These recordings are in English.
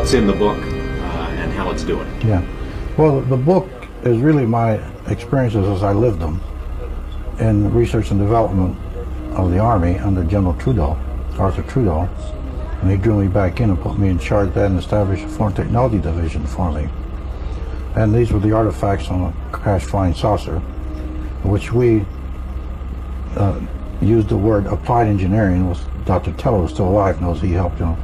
what's in the book and how it's doing. Yeah. Well, the book is really my experiences as I lived them in research and development of the Army under General Trudeau, Arthur Trudeau, and he drew me back in and put me in charge of that and established a Foreign Technology Division for me. And these were the artifacts on a crashed flying saucer, which we used the word applied engineering. Was Dr. Teller was still alive, knows he helped him.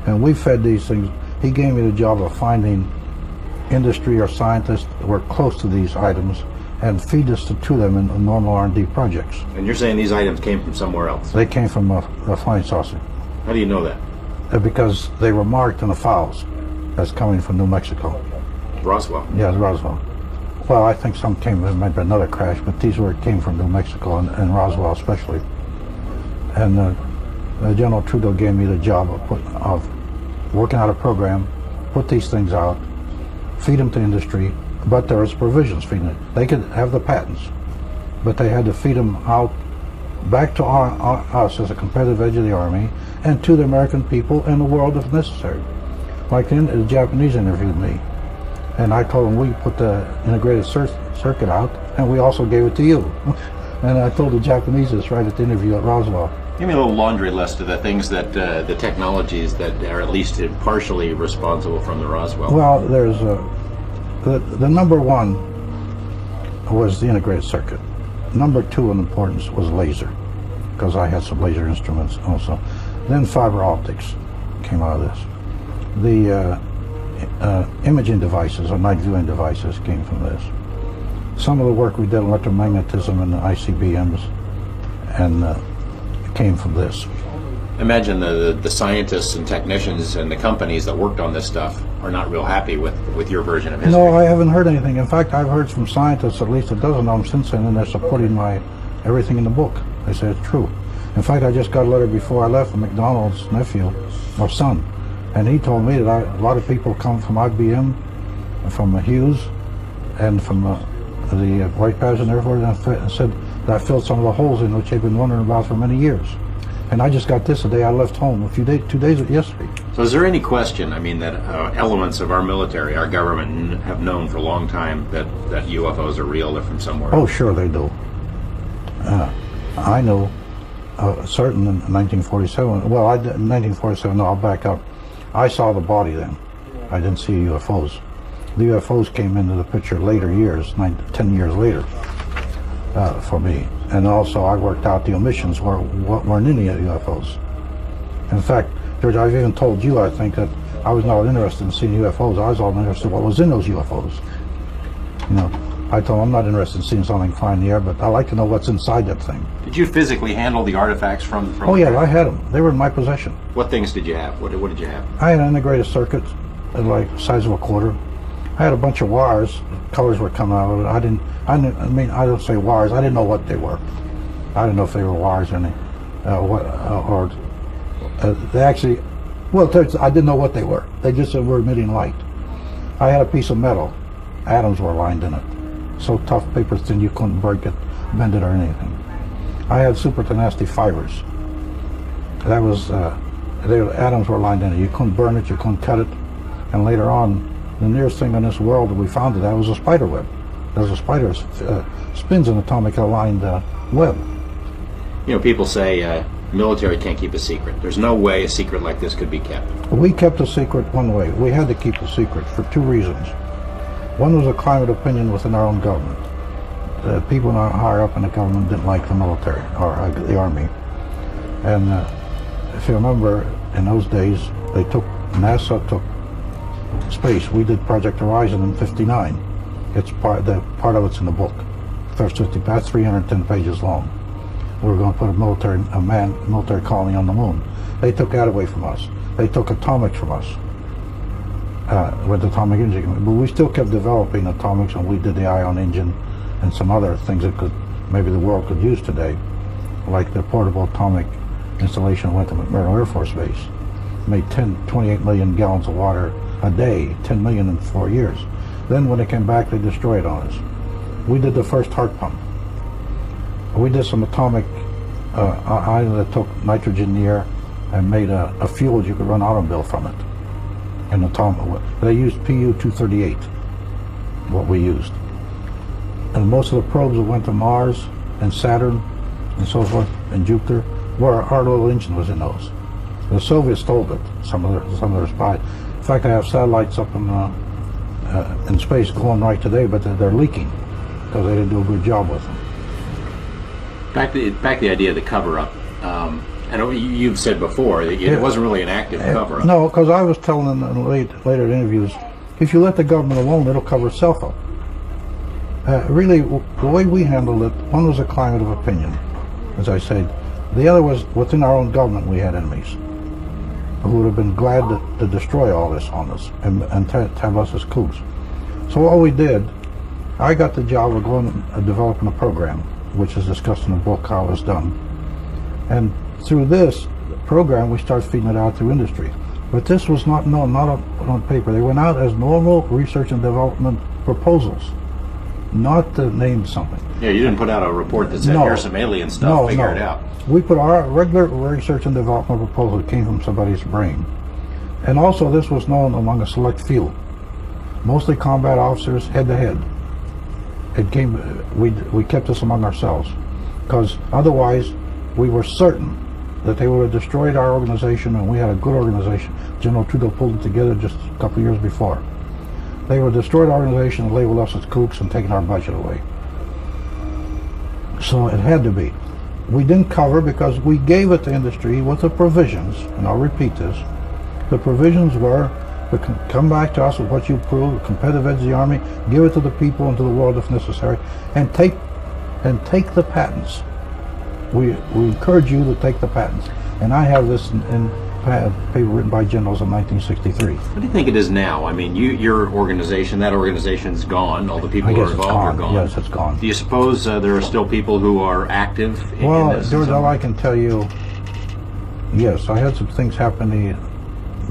And we fed these things. He gave me the job of finding industry or scientists that were close to these items and feed us to them in normal R&D projects. And you're saying these items came from somewhere else? They came from a flying saucer. How do you know that? Because they were marked in the files as coming from New Mexico. Roswell? Yeah, Roswell. Well, I think some came, there might be another crash, but these came from New Mexico and Roswell especially. And General Trudeau gave me the job of working out a program, put these things out, feed them to industry, but there was provisions feeding it. They could have the patents, but they had to feed them out back to us as a competitive edge of the Army and to the American people and the world if necessary. Like the Japanese interviewed me, and I told them we put the integrated circuit out, and we also gave it to you. And I told the Japanese this right at the interview at Roswell. Give me a little laundry list of the things that, the technologies that are at least partially responsible from the Roswell. Well, there's the number one was the integrated circuit. Number two in importance was laser, because I had some laser instruments also. Then fiber optics came out of this. The imaging devices or night viewing devices came from this. Some of the work we did on electromagnetism and the ICBMs and came from this. Imagine the scientists and technicians and the companies that worked on this stuff are not real happy with your version of history. No, I haven't heard anything. In fact, I've heard from scientists, at least a dozen of them since then, and they're supporting everything in the book. They say it's true. In fact, I just got a letter before I left from McDonald's nephew, or son, and he told me that a lot of people come from IBM, from Hughes, and from the White Pattison Air Force, and said that I filled some of the holes in which they've been wondering about for many years. And I just got this the day I left home, 2 days yesterday. So is there any question, I mean, that elements of our military, our government, have known for a long time that UFOs are real, they're from somewhere else? Oh, sure they do. I know certain in 1947, well, in 1947, no, I'll back up. I saw the body then. I didn't see UFOs. The UFOs came into the picture later years, 10 years later, for me. And also I worked out the omissions weren't in the UFOs. In fact, George, I've even told you, I think, that I was not interested in seeing UFOs. I was all interested in what was in those UFOs. You know, I told them I'm not interested in seeing something fly in the air, but I like to know what's inside that thing. Did you physically handle the artifacts from Oh yeah, I had them. They were in my possession. What things did you have? What did you have? I had an integrated circuit, like the size of a quarter. I had a bunch of wires. Colors were coming out of it. I don't say wires. I didn't know what they were. I didn't know if they were wires or any, they actually, well, I didn't know what they were. They just were emitting light. I had a piece of metal. Atoms were lined in it. So tough, paper thin, you couldn't break it, bend it, or anything. I had super tenacity fibers. That was, atoms were lined in it. You couldn't burn it, you couldn't cut it. And later on, the nearest thing in this world that we found to that was a spider web. There's a spider spins an atomic aligned web. You know, people say military can't keep a secret. There's no way a secret like this could be kept. We kept a secret one way. We had to keep a secret for two reasons. One was a climate opinion within our own government. People higher up in the government didn't like the military or the Army. And if you remember, in those days, NASA took space. We did Project Horizon in '59. It's part of it's in the book. First 50, that's 310 pages long. We were going to put a military colony on the moon. They took that away from us. They took atomics from us with atomic engine. But we still kept developing atomics, and we did the ion engine and some other things that maybe the world could use today, like the portable atomic installation that went to McMurdo Air Force Base. Made 28 million gallons of water a day, 10 million in 4 years. Then when they came back, they destroyed on us. We did the first heart pump. We did some atomic ion that took nitrogen in the air and made a fuel you could run an automobile from it. And they used PU-238, what we used. And most of the probes that went to Mars and Saturn and so forth, and Jupiter, our little engine was in those. The Soviets stole it, some of their spies. In fact, I have satellites up in space going right today, but they're leaking because they didn't do a good job with them. Back to the idea of the cover-up. I know you've said before that it wasn't really an active cover-up. No, because I was telling them in later interviews, if you let the government alone, it'll cover itself up. Really, the way we handled it, one was a climate of opinion, as I said. The other was within our own government we had enemies who would have been glad to destroy all this on us and to have us as kooks. So what we did, I got the job of going and developing a program, which is discussed in the book how it was done. And through this program, we started feeding it out to industry. But this was not on paper. They went out as normal research and development proposals, not to name something. Yeah, you didn't put out a report that said, here's some alien stuff, figure it out. We put our regular research and development proposal that came from somebody's brain. And also this was known among a select few, mostly combat officers, head-to-head. We kept this among ourselves, because otherwise we were certain that they would have destroyed our organization, and we had a good organization. General Trudeau pulled it together just a couple of years before. They would have destroyed our organization and labeled us as kooks and taken our budget away. So it had to be. We didn't cover because we gave it to industry with the provisions, and I'll repeat this. The provisions were, come back to us with what you prove, a competitive edge of the Army, give it to the people and to the world if necessary, and take the patents. We encourage you to take the patents. And I have this in paper written by generals in 1963. What do you think it is now? I mean, your organization, that organization's gone. All the people who are involved are gone. Yes, it's gone. Do you suppose there are still people who are active in this? Well, George, all I can tell you, yes, I had some things happen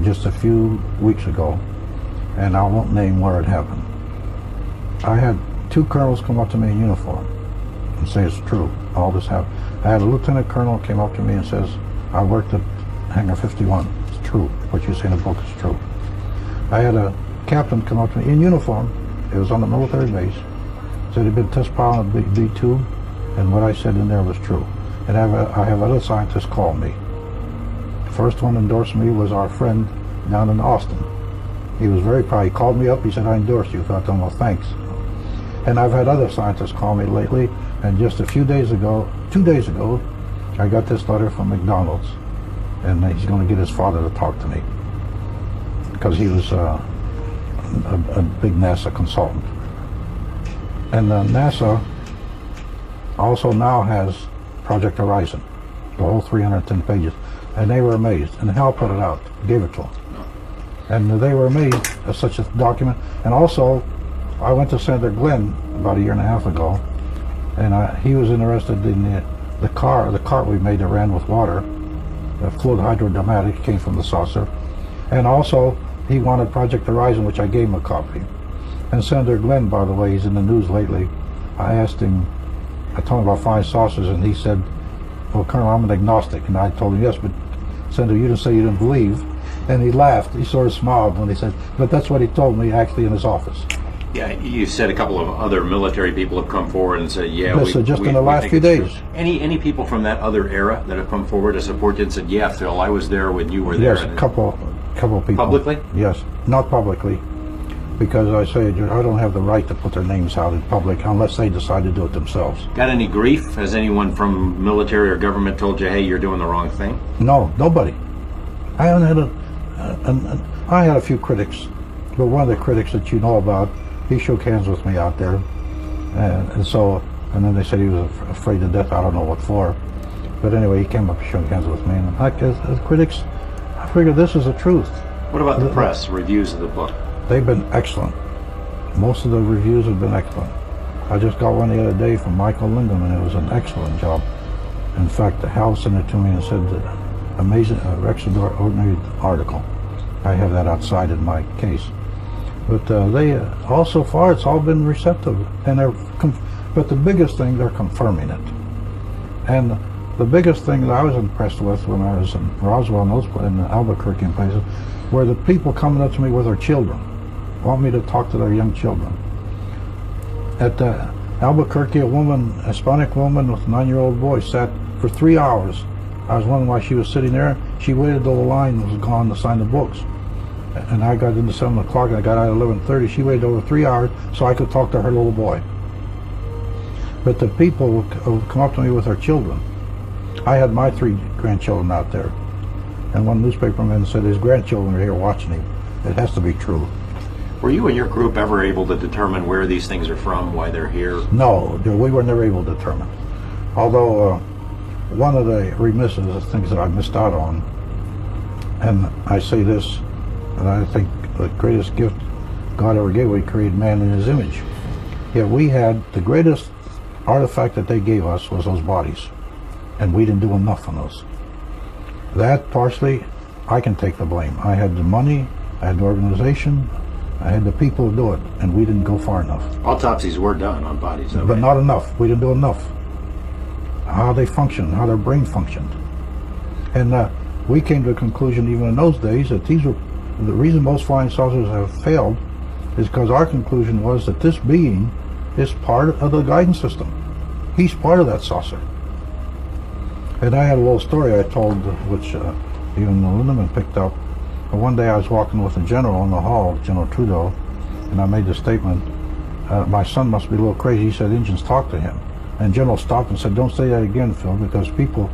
just a few weeks ago, and I won't name where it happened. I had two colonels come up to me in uniform and say it's true, all this happened. I had a lieutenant colonel came up to me and says, I worked at Hangar 51. It's true. What you say in the book is true. I had a captain come up to me in uniform. It was on the military base. Said he'd been test pilot on a B-2, and what I said in there was true. And I have other scientists call me. The first one endorsed me was our friend down in Austin. He was very proud. He called me up. He said, I endorse you. So I told him, well, thanks. And I've had other scientists call me lately. And just a few days ago, 2 days ago, I got this letter from McDonald's. And he's going to get his father to talk to me, because he was a big NASA consultant. And NASA also now has Project Horizon, the whole 310 pages. And they were amazed. And Hal put it out, gave it to them. And they were amazed at such a document. And also, I went to Senator Glenn about a year and a half ago, and he was interested in the cart we made that ran with water. The fluid hydrodynamics came from the saucer. And also, he wanted Project Horizon, which I gave him a copy. And Senator Glenn, by the way, he's in the news lately. I asked him, I told him about flying saucers, and he said, well, Colonel, I'm an agnostic. And I told him, yes, but Senator, you didn't say you didn't believe. And he laughed. He sort of smiled when he said, but that's what he told me actually in his office. Yeah, you said a couple of other military people have come forward and said, yeah, yes, just in the last few days. Any people from that other era that have come forward to support you and said, yeah, Phil, I was there when you were there? Yes, a couple people. Publicly? Yes, not publicly, because I say I don't have the right to put their names out in public unless they decide to do it themselves. Got any grief? Has anyone from military or government told you, hey, you're doing the wrong thing? No, nobody. I haven't had I had a few critics, but one of the critics that you know about, he shook hands with me out there, and then they said he was afraid to death. I don't know what for, but anyway, he came up and shook hands with me. And as critics, I figured this is the truth. What about the press reviews of the book? They've been excellent. Most of the reviews have been excellent. I just got one the other day from Michael Lindemann, and it was an excellent job. In fact, Hal sent it to me and said, amazing, extraordinary article. I have that outside in my case. But they all so far, it's all been receptive, and but the biggest thing, they're confirming it. And The biggest thing that I was impressed with when I was in Roswell and those in Albuquerque and places were the people coming up to me with their children, want me to talk to their young children. At Albuquerque, a Hispanic woman with a 9-year-old boy sat for 3 hours. I was wondering why she was sitting there. She waited till the line was gone to sign the books. And I got into 7 o'clock and I got out at 11:30. She waited over 3 hours so I could talk to her little boy. But the people would come up to me with their children. I had my 3 grandchildren out there. And one newspaperman said his grandchildren are here watching him. It has to be true. Were you and your group ever able to determine where these things are from, why they're here? No, we were never able to determine. Although one of the remisses, the things that I missed out on, and I say this, and I think the greatest gift God ever gave, we created man in his image. Yet we had the greatest artifact that they gave us was those bodies, and we didn't do enough on those. That partially, I can take the blame. I had the money, I had the organization, I had the people to do it, and we didn't go far enough. Autopsies were done on bodies, okay. But not enough. We didn't do enough. How they functioned, how their brain functioned. And we came to a conclusion even in those days that these were, the reason most flying saucers have failed is because our conclusion was that this being is part of the guidance system. He's part of that saucer. And I had a little story I told, which even the Lindemann picked up. One day I was walking with a general in the hall, General Trudeau, and I made the statement, my son must be a little crazy. He said Indians talk to him. And General stopped and said, don't say that again, Phil, because people,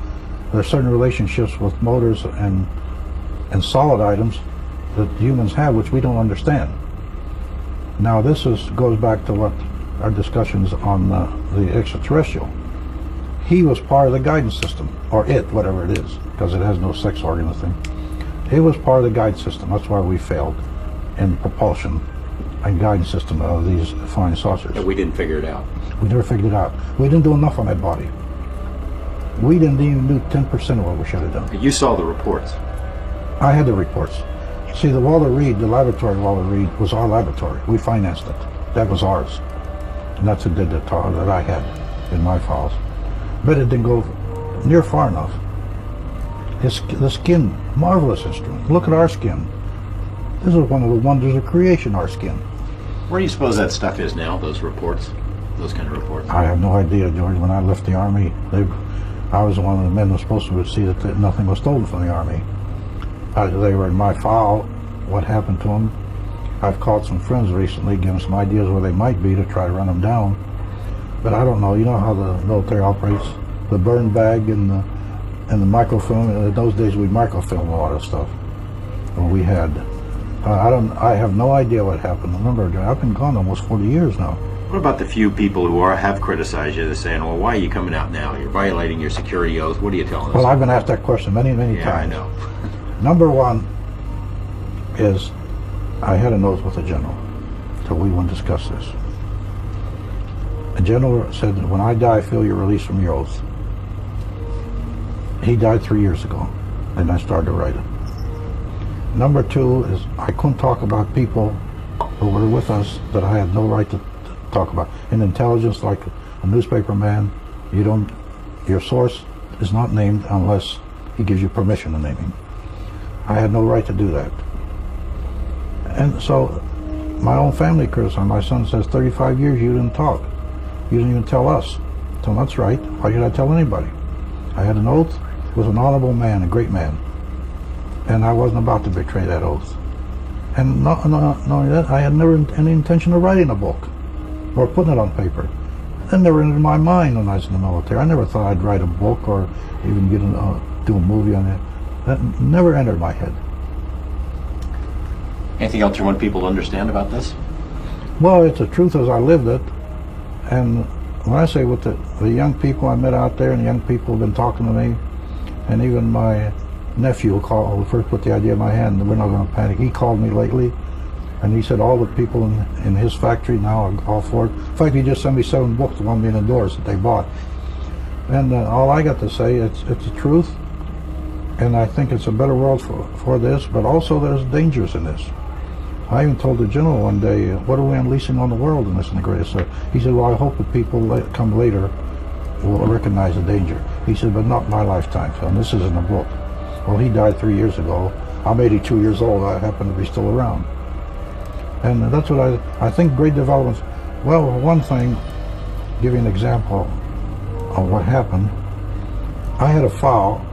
there are certain relationships with motors and solid items that humans have, which we don't understand. Now this goes back to what our discussions on the extraterrestrial. He was part of the guidance system, or it, whatever it is, because it has no sex organ or thing. It was part of the guidance system. That's why we failed in propulsion and guidance system of these flying saucers. But we didn't figure it out. We never figured it out. We didn't do enough on that body. We didn't even do 10% of what we should have done. You saw the reports. I had the reports. See, the Walter Reed, the laboratory of Walter Reed, was our laboratory. We financed it. That was ours. And that's who did the talk that I had in my files. But it didn't go near far enough. The skin, marvelous instrument. Look at our skin. This is one of the wonders of creation, our skin. Where do you suppose that stuff is now, those reports? Those kind of reports? I have no idea, George. When I left the Army, I was one of the men who was supposed to see that nothing was stolen from the Army. They were in my file, what happened to them. I've called some friends recently, given some ideas where they might be to try to run them down. But I don't know. You know how the military operates? The burn bag and the microfilm. In those days, we microfilmed a lot of stuff. Well, we had. I have no idea what happened. Remember, I've been gone almost 40 years now. What about the few people who have criticized you? They're saying, well, why are you coming out now? You're violating your security oath. What are you telling us? Well, I've been asked that question many times. Yeah, I know. Number one is I had an oath with the general, so we wouldn't discuss this. The general said, when I die, Phil, you're released from your oath. He died 3 years ago, and I started to write it. Number two is I couldn't talk about people who were with us that I had no right to talk about. In intelligence, like a newspaper man, your source is not named unless he gives you permission to name him. I had no right to do that. And so my own family criticized. My son says, 35 years you didn't talk. You didn't even tell us. So that's right. Why should I tell anybody? I had an oath with an honorable man, a great man. And I wasn't about to betray that oath. And not only that, I had never any intention of writing a book or putting it on paper. That never entered my mind when I was in the military. I never thought I'd write a book or even do a movie on it. That never entered my head. Anything else you want people to understand about this? Well, it's the truth as I lived it. And when I say with the young people I met out there, and the young people have been talking to me, and even my nephew who first put the idea in my hand, we're not going to panic. He called me lately, and he said all the people in his factory now are all for it. In fact, he just sent me 7 books to want me indoors that they bought. And all I got to say, it's the truth, and I think it's a better world for this, but also there's dangers in this. I even told the general one day, what are we unleashing on the world in this? And the greatest. He said, well, I hope that people come later will recognize the danger. He said, but not my lifetime, Phil, and this isn't a book. Well, he died 3 years ago. I'm 82 years old. I happen to be still around. And that's what I think great developments. Well, one thing, give you an example of what happened. I had a file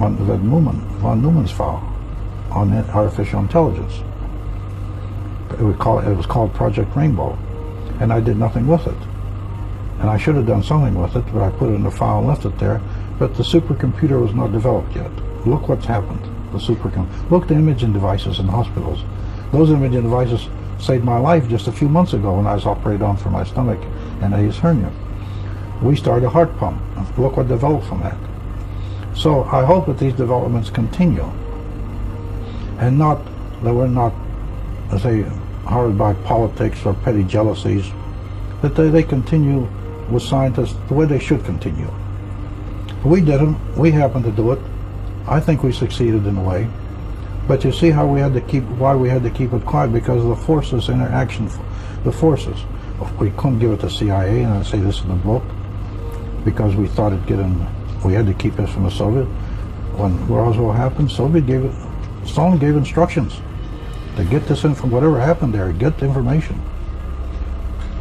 on that von Neumann's file on artificial intelligence. It was called Project Rainbow, and I did nothing with it. And I should have done something with it, but I put it in the file and left it there. But the supercomputer was not developed yet. Look what's happened. Look at the imaging devices in hospitals. Those imaging devices saved my life just a few months ago when I was operated on for my stomach and a hernia. We started a heart pump. Look what developed from that. So I hope that these developments continue, and that we're not, as they harmed by politics or petty jealousies, that they continue with scientists the way they should continue. We did them. We happened to do it. I think we succeeded in a way. But you see how why we had to keep it quiet, because of the forces, interaction, the forces. We couldn't give it to CIA and say this in the book, because we thought we had to keep this from the Soviet. When Roswell happened, Stalin gave instructions to get this in from whatever happened there, get the information.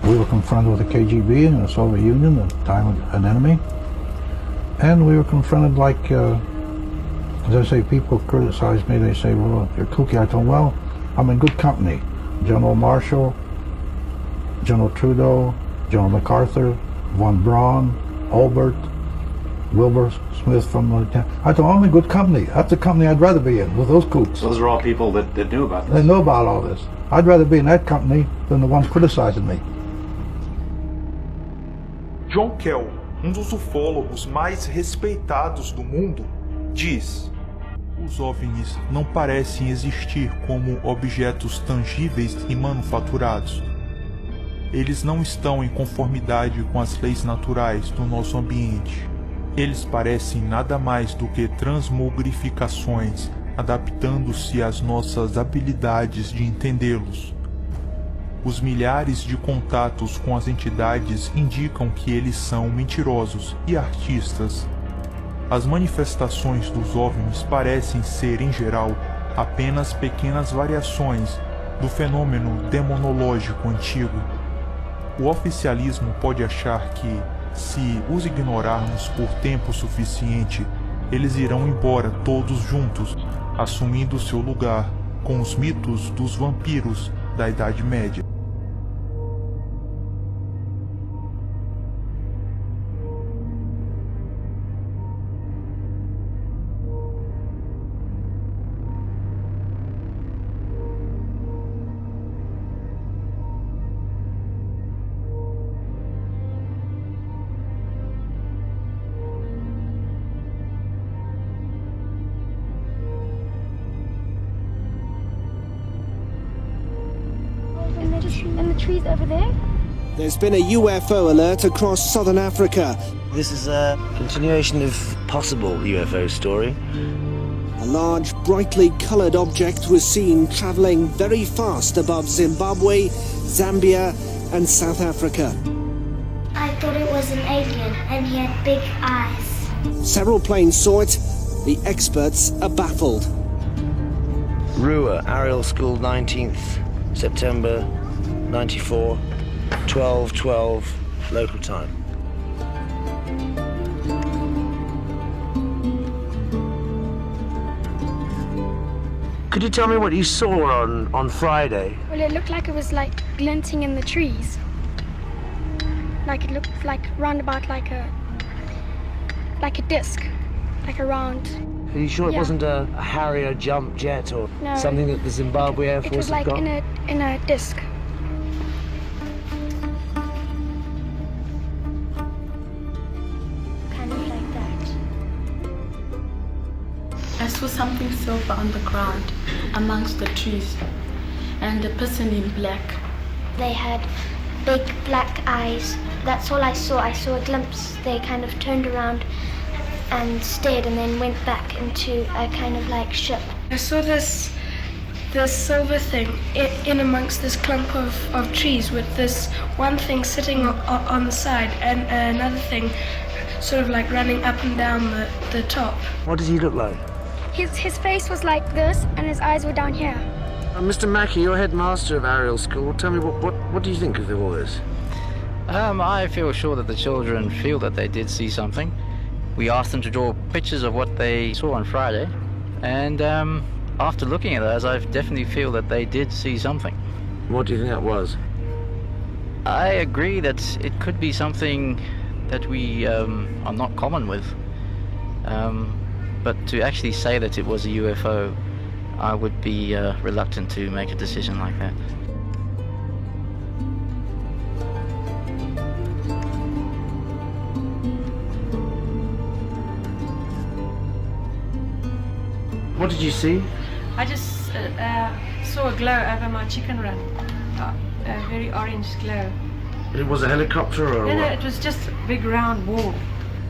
We were confronted with the KGB and the Soviet Union, at the time an enemy, and we were confronted like, as I say, people criticize me, they say, well, you're kooky. I told them, well, I'm in good company. General Marshall, General Trudeau, General MacArthur, von Braun, Albert, Wilbur Smith from the... I told them, I'm in good company. That's the company I'd rather be in, with those kooks. Those are all people that knew about this. They know about all this. I'd rather be in that company than the ones criticizing me. John Kell, dos ufólogos mais respeitados do mundo, diz: os OVNIs não parecem existir como objetos tangíveis e manufaturados. Eles não estão em conformidade com as leis naturais do nosso ambiente. Eles parecem nada mais do que transmogrificações, adaptando-se às nossas habilidades de entendê-los. Os milhares de contatos com as entidades indicam que eles são mentirosos e artistas. As manifestações dos OVNIs parecem ser, em geral, apenas pequenas variações do fenômeno demonológico antigo. O oficialismo pode achar que, se os ignorarmos por tempo suficiente, eles irão embora todos juntos, assumindo seu lugar com os mitos dos vampiros da Idade Média. In the trees over there? There's been a UFO alert across southern Africa. This is a continuation of possible UFO story. A large, brightly coloured object was seen travelling very fast above Zimbabwe, Zambia and South Africa. I thought it was an alien, and he had big eyes. Several planes saw it. The experts are baffled. Rua, Ariel School, 19th September 94, 12:12 local time. Could you tell me what you saw on Friday? Well, it looked like it was like glinting in the trees. Like it looked like roundabout like a disc, like a round. Are you sure it Yeah. wasn't a Harrier jump jet or No, something that the Zimbabwe Air It Force was like have got? in a disc. Kind of like that. I saw something silver on the ground amongst the trees, and a person in black. They had big black eyes. That's all I saw. I saw a glimpse. They kind of turned around and stared and then went back into a kind of like ship. I saw this silver thing in amongst this clump of trees with this one thing sitting on the side and another thing sort of like running up and down the top. What did he look like? His face was like this, and his eyes were down here. Mr. Mackey, you're headmaster of Ariel School. Tell me, what do you think of all this? I feel sure that the children feel that they did see something. We asked them to draw pictures of what they saw on Friday, and after looking at those, I definitely feel that they did see something. What do you think that was? I agree that it could be something that we are not common with. But to actually say that it was a UFO, I would be reluctant to make a decision like that. What did you see? I just saw a glow over my chicken run, a very orange glow. It was a helicopter or No, what? it was just a big round ball.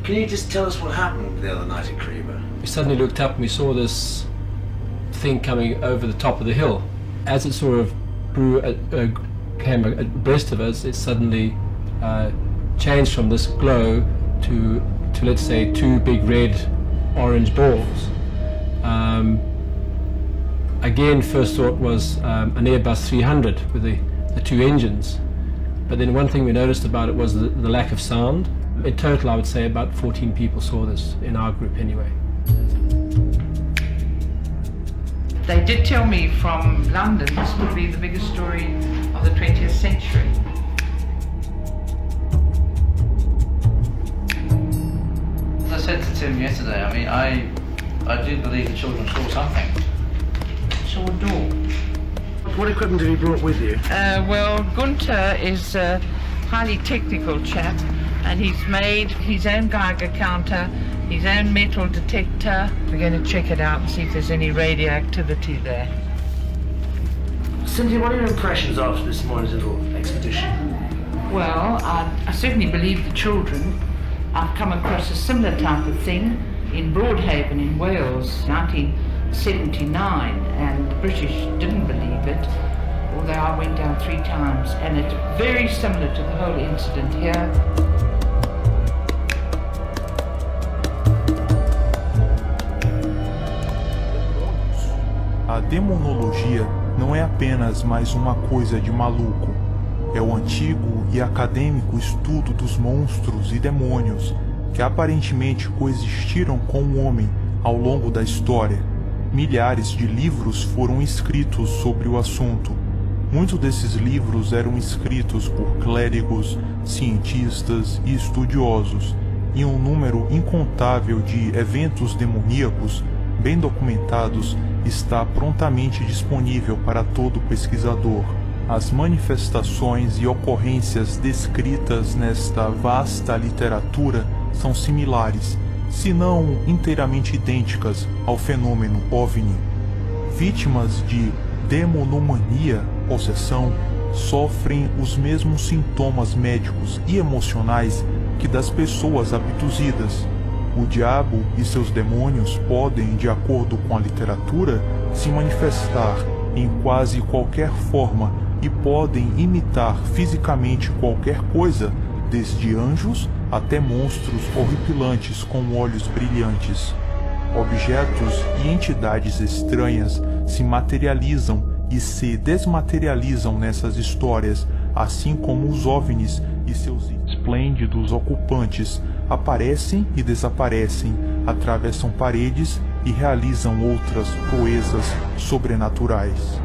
Can you just tell us what happened the other night at Strieber? We suddenly looked up and we saw this thing coming over the top of the hill. As it sort of came abreast of us, it suddenly changed from this glow to let's say two big red-orange balls. Again, first thought was an Airbus 300 with the two engines. But then one thing we noticed about it was the lack of sound. In total, I would say about 14 people saw this, in our group anyway. They did tell me from London this could be the biggest story of the 20th century. As I said to Tim yesterday, I mean, I do believe the children saw something. Saw a door. What equipment have you brought with you? Well, Gunther is a highly technical chap, and he's made his own Geiger counter, his own metal detector. We're going to check it out and see if there's any radioactivity there. Cynthia, what are your impressions after this morning's little expedition? Well, I certainly believe the children. I've come across a similar type of thing in Broadhaven in Wales, 1979, and the British didn't believe it, although I went down 3 times, and it's very similar to the whole incident here. A demonologia não é apenas mais uma coisa de maluco. É o antigo e acadêmico estudo dos monstros e demônios que aparentemente coexistiram com o homem ao longo da história. Milhares de livros foram escritos sobre o assunto. Muitos desses livros eram escritos por clérigos, cientistas e estudiosos, e um número incontável de eventos demoníacos bem documentados está prontamente disponível para todo pesquisador. As manifestações e ocorrências descritas nesta vasta literatura são similares, se não inteiramente idênticas ao fenômeno OVNI. Vítimas de demonomania, possessão, sofrem os mesmos sintomas médicos e emocionais que das pessoas abduzidas. O diabo e seus demônios podem, de acordo com a literatura, se manifestar em quase qualquer forma e podem imitar fisicamente qualquer coisa, desde anjos até monstros horripilantes com olhos brilhantes. Objetos e entidades estranhas se materializam e se desmaterializam nessas histórias, assim como os OVNIs e seus esplêndidos ocupantes aparecem e desaparecem, atravessam paredes e realizam outras proezas sobrenaturais.